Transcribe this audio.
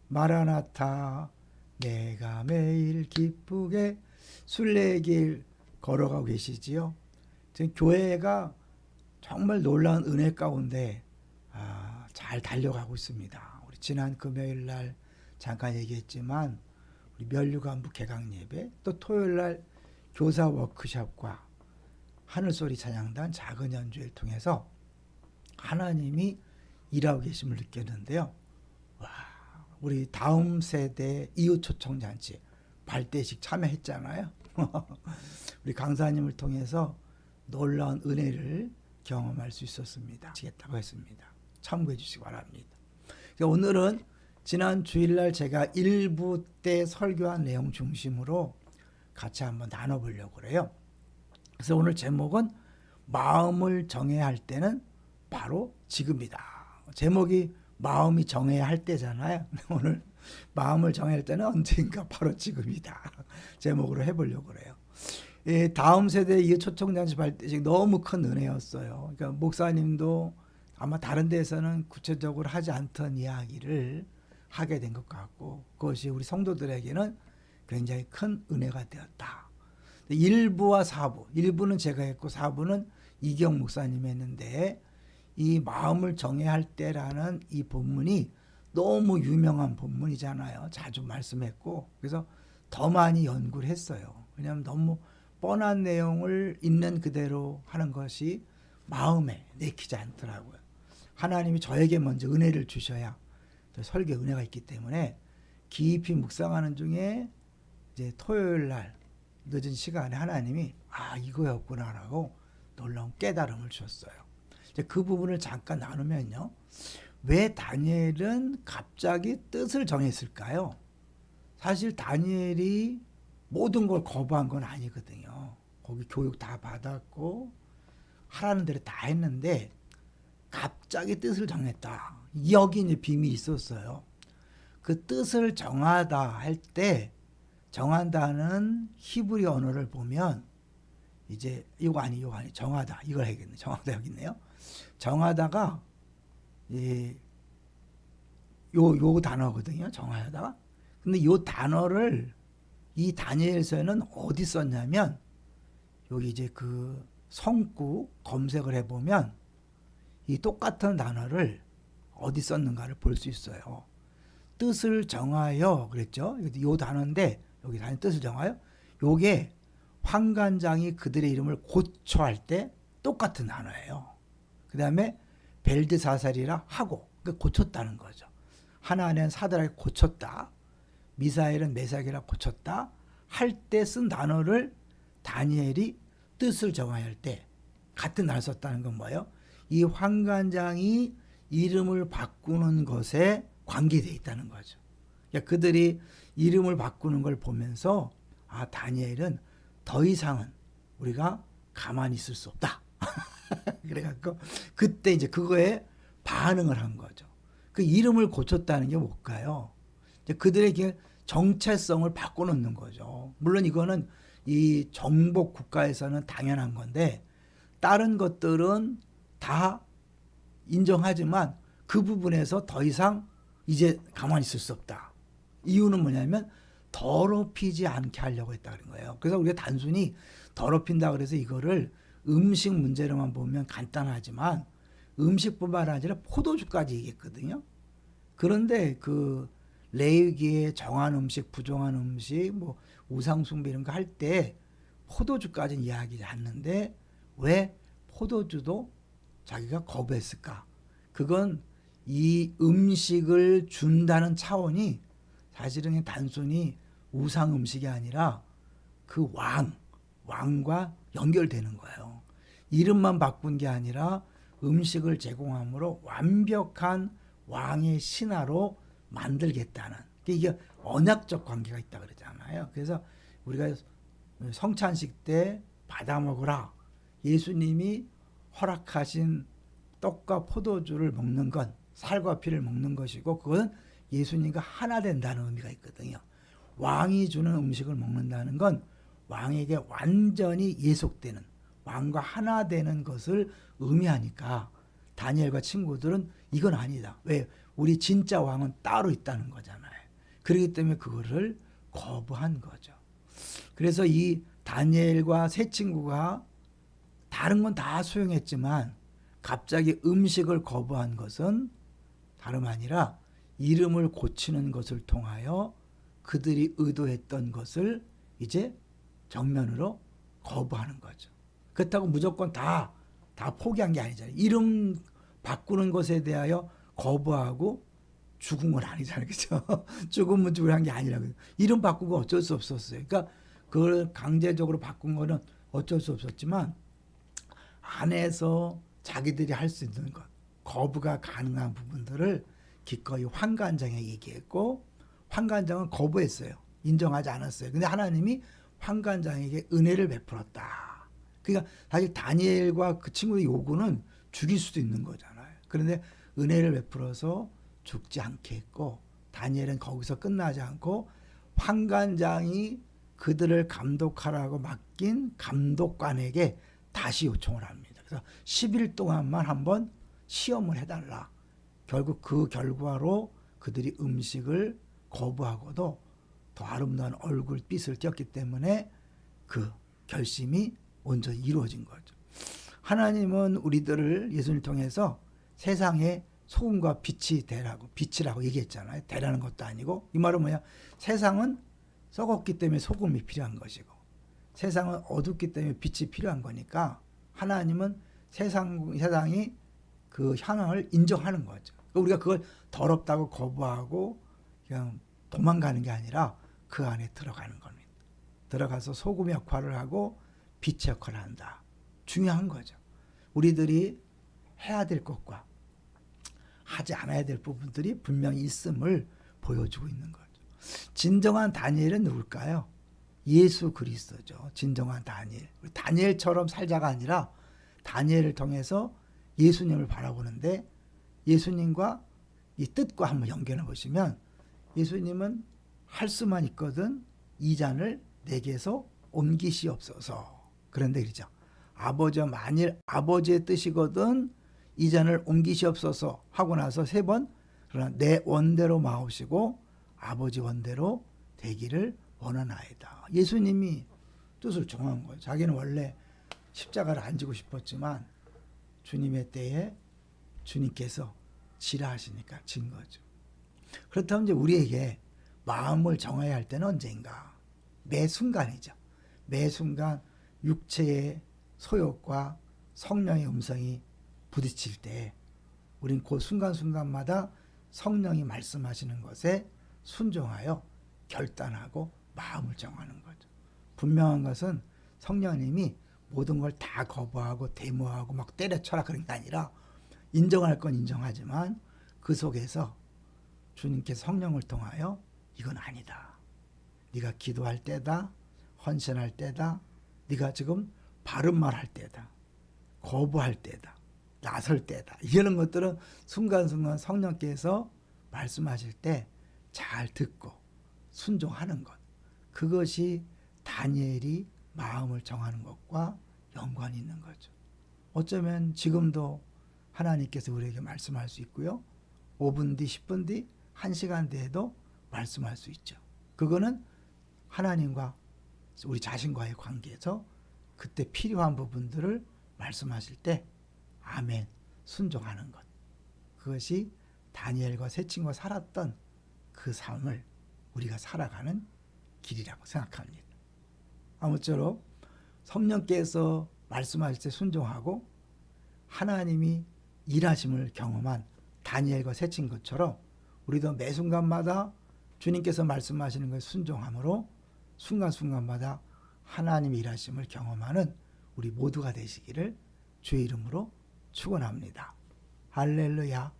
마라나타 내가 매일 기쁘게 순례길 걸어가고 계시지요. 지금 교회가 정말 놀라운 은혜 가운데 잘 달려가고 있습니다. 우리 지난 금요일 날 잠깐 얘기했지만 우리 면류관부 개강 예배, 또 토요일 날 교사 워크숍과 하늘소리 찬양단 작은 연주회를 통해서 하나님이 일하고 계심을 느꼈는데요. 와, 우리 다음 세대 이웃 초청 잔치 발대식 참여했잖아요. 우리 강사님을 통해서 놀라운 은혜를 경험할 수 있었습니다. 하시겠다고 했습니다. 참고해 주시기 바랍니다. 오늘은 지난 주일날 제가 1부 때 설교한 내용 중심으로 같이 한번 나눠보려고 그래요. 그래서 오늘 제목은 마음을 정해야 할 때는 바로 지금이다. 제목이 마음이 정해야 할 때잖아요. 오늘 마음을 정해야 할 때는 언젠가 바로 지금이다. 제목으로 해보려고 그래요. 다음 세대 이 초청잔치 발대식 너무 큰 은혜였어요. 그러니까 목사님도 아마 다른 데서는 구체적으로 하지 않던 이야기를 하게 된 것 같고, 그것이 우리 성도들에게는 굉장히 큰 은혜가 되었다. 1부와 4부, 1부는 제가 했고 4부는 이경 목사님이 했는데, 이 마음을 정해야 할 때라는 이 본문이 너무 유명한 본문이잖아요. 자주 말씀했고, 그래서 더 많이 연구를 했어요. 왜냐하면 너무 뻔한 내용을 있는 그대로 하는 것이 마음에 내키지 않더라고요. 하나님이 저에게 먼저 은혜를 주셔야 설교 은혜가 있기 때문에 깊이 묵상하는 중에 이제 토요일 날 늦은 시간에 하나님이 이거였구나라고 놀라운 깨달음을 주셨어요. 이제 그 부분을 잠깐 나누면요. 왜 다니엘은 갑자기 뜻을 정했을까요? 사실 다니엘이 모든 걸 거부한 건 아니거든요. 거기 교육 다 받았고 하라는 대로 다 했는데 갑자기 뜻을 정했다. 여기 이제 비밀이 있었어요. 그 뜻을 정하다 할 때, 정한다는 히브리 언어를 보면 이제 이거 아니 정하다 이걸 해야겠네. 정하다 여기 있네요. 정하다가 요 단어거든요. 정하다가. 근데 요 단어를 이 다니엘서에는 어디 썼냐면 여기 이제 그 성구 검색을 해보면 이 똑같은 단어를 어디 썼는가를 볼 수 있어요. 뜻을 정하여 그랬죠. 요 단어인데 여기 단어 뜻을 정하여 요게 환관장이 그들의 이름을 고초할 때 똑같은 단어예요. 그 다음에 벨드사살이라 하고 고쳤다는 거죠. 하나는 사드락이 고쳤다. 미사엘은 메삭이라 고쳤다. 할 때 쓴 단어를 다니엘이 뜻을 정하여 할 때 같은 단어를 썼다는 건 뭐예요? 이 환관장이 이름을 바꾸는 것에 관계되어 있다는 거죠. 그러니까 그들이 이름을 바꾸는 걸 보면서 다니엘은 더 이상은 우리가 가만히 있을 수 없다. 그래갖고 그때 이제 그거에 반응을 한 거죠. 그 이름을 고쳤다는 게 뭘까요? 그들에게 정체성을 바꿔놓는 거죠. 물론 이거는 이 정복 국가에서는 당연한 건데 다른 것들은 다 인정하지만 그 부분에서 더 이상 이제 가만히 있을 수 없다. 이유는 뭐냐면 더럽히지 않게 하려고 했다는 거예요. 그래서 우리가 단순히 더럽힌다 그래서 이거를 음식 문제로만 보면 간단하지만 음식뿐만 아니라 포도주까지 얘기했거든요. 그런데 그 레위기에 정한 음식, 부정한 음식, 뭐 우상숭배 이런 거 할 때 포도주까지는 이야기하지 않는데 왜 포도주도 자기가 거부했을까? 그건 이 음식을 준다는 차원이 사실은 단순히 우상 음식이 아니라 그 왕과 연결되는 거예요. 이름만 바꾼 게 아니라 음식을 제공함으로 완벽한 왕의 신하로 만들겠다는, 이게 언약적 관계가 있다 그러잖아요. 그래서 우리가 성찬식 때 받아 먹으라, 예수님이 허락하신 떡과 포도주를 먹는 건 살과 피를 먹는 것이고 그건 예수님과 하나 된다는 의미가 있거든요. 왕이 주는 음식을 먹는다는 건 왕에게 완전히 예속되는, 왕과 하나 되는 것을 의미하니까 다니엘과 친구들은 이건 아니다. 왜? 우리 진짜 왕은 따로 있다는 거잖아요. 그렇기 때문에 그거를 거부한 거죠. 그래서 이 다니엘과 세 친구가 다른 건 다 수용했지만 갑자기 음식을 거부한 것은 다름 아니라 이름을 고치는 것을 통하여 그들이 의도했던 것을 이제 정면으로 거부하는 거죠. 그렇다고 무조건 다 포기한 게 아니잖아요. 이름 바꾸는 것에 대하여 거부하고 죽은 건 아니잖아요. 그죠? 죽으면 죽으란 게 아니라고요. 이름 바꾸고 어쩔 수 없었어요. 그러니까 그걸 강제적으로 바꾼 거는 어쩔 수 없었지만 안에서 자기들이 할 수 있는 것, 거부가 가능한 부분들을 기꺼이 환관장에 얘기했고 환관장은 거부했어요. 인정하지 않았어요. 근데 하나님이 환관장에게 은혜를 베풀었다. 그러니까 사실 다니엘과 그 친구의 요구는 죽일 수도 있는 거잖아요. 그런데 은혜를 베풀어서 죽지 않게 했고 다니엘은 거기서 끝나지 않고 환관장이 그들을 감독하라고 맡긴 감독관에게 다시 요청을 합니다. 그래서 10일 동안만 한번 시험을 해달라. 결국 그 결과로 그들이 음식을 거부하고도 더 아름다운 얼굴빛을 띄었기 때문에 그 결심이 온전히 이루어진 거죠. 하나님은 우리들을 예수님을 통해서 세상에 소금과 빛이 되라고, 빛이라고 얘기했잖아요. 되라는 것도 아니고, 이 말은 뭐냐? 세상은 썩었기 때문에 소금이 필요한 것이고 세상은 어둡기 때문에 빛이 필요한 거니까 하나님은 세상이 그 향을 인정하는 거죠. 우리가 그걸 더럽다고 거부하고 그냥 도망가는 게 아니라 그 안에 들어가는 겁니다. 들어가서 소금 역할을 하고 빛의 역할을 한다. 중요한 거죠. 우리들이 해야 될 것과 하지 않아야 될 부분들이 분명히 있음을 보여주고 있는 거죠. 진정한 다니엘은 누굴까요? 예수 그리스도죠. 진정한 다니엘. 다니엘처럼 살자가 아니라 다니엘을 통해서 예수님을 바라보는데 예수님과 이 뜻과 한번 연결해 보시면 예수님은 할 수만 있거든 이 잔을 내게서 옮기시옵소서. 그런데 그러죠. 아버지와 만일 아버지의 뜻이거든 이 잔을 옮기시옵소서 하고 나서 3번 그러나 내 원대로 마옵시고 아버지 원대로 되기를 원하나이다. 예수님이 뜻을 정한 거예요. 자기는 원래 십자가를 안 지고 싶었지만 주님의 때에 주님께서 지라 하시니까 진 거죠. 그렇다면 이제 우리에게 마음을 정해야 할 때는 언제인가? 매 순간이죠. 매 순간 육체의 소욕과 성령의 음성이 부딪힐 때 우린 그 순간순간마다 성령이 말씀하시는 것에 순종하여 결단하고 마음을 정하는 거죠. 분명한 것은 성령님이 모든 걸 다 거부하고 데모하고 막 때려쳐라 그런 게 아니라 인정할 건 인정하지만 그 속에서 주님께서 성령을 통하여 이건 아니다. 네가 기도할 때다. 헌신할 때다. 네가 지금 바른 말 할 때다. 거부할 때다. 나설 때다. 이런 것들은 순간순간 성령께서 말씀하실 때 잘 듣고 순종하는 것. 그것이 다니엘이 마음을 정하는 것과 연관이 있는 거죠. 어쩌면 지금도 하나님께서 우리에게 말씀할 수 있고요. 5분 뒤, 10분 뒤, 1시간 뒤에도 말씀할 수 있죠. 그거는 하나님과 우리 자신과의 관계에서 그때 필요한 부분들을 말씀하실 때 아멘 순종하는 것. 그것이 다니엘과 세 친구가 살았던 그 삶을 우리가 살아가는 길이라고 생각합니다. 아무쪼록 성령께서 말씀하실 때 순종하고 하나님이 일하심을 경험한 다니엘과 세 친구처럼 우리도 매 순간마다 주님께서 말씀하시는 것에 순종함으로 순간순간마다 하나님의 일하심을 경험하는 우리 모두가 되시기를 주의 이름으로 축원합니다. 할렐루야.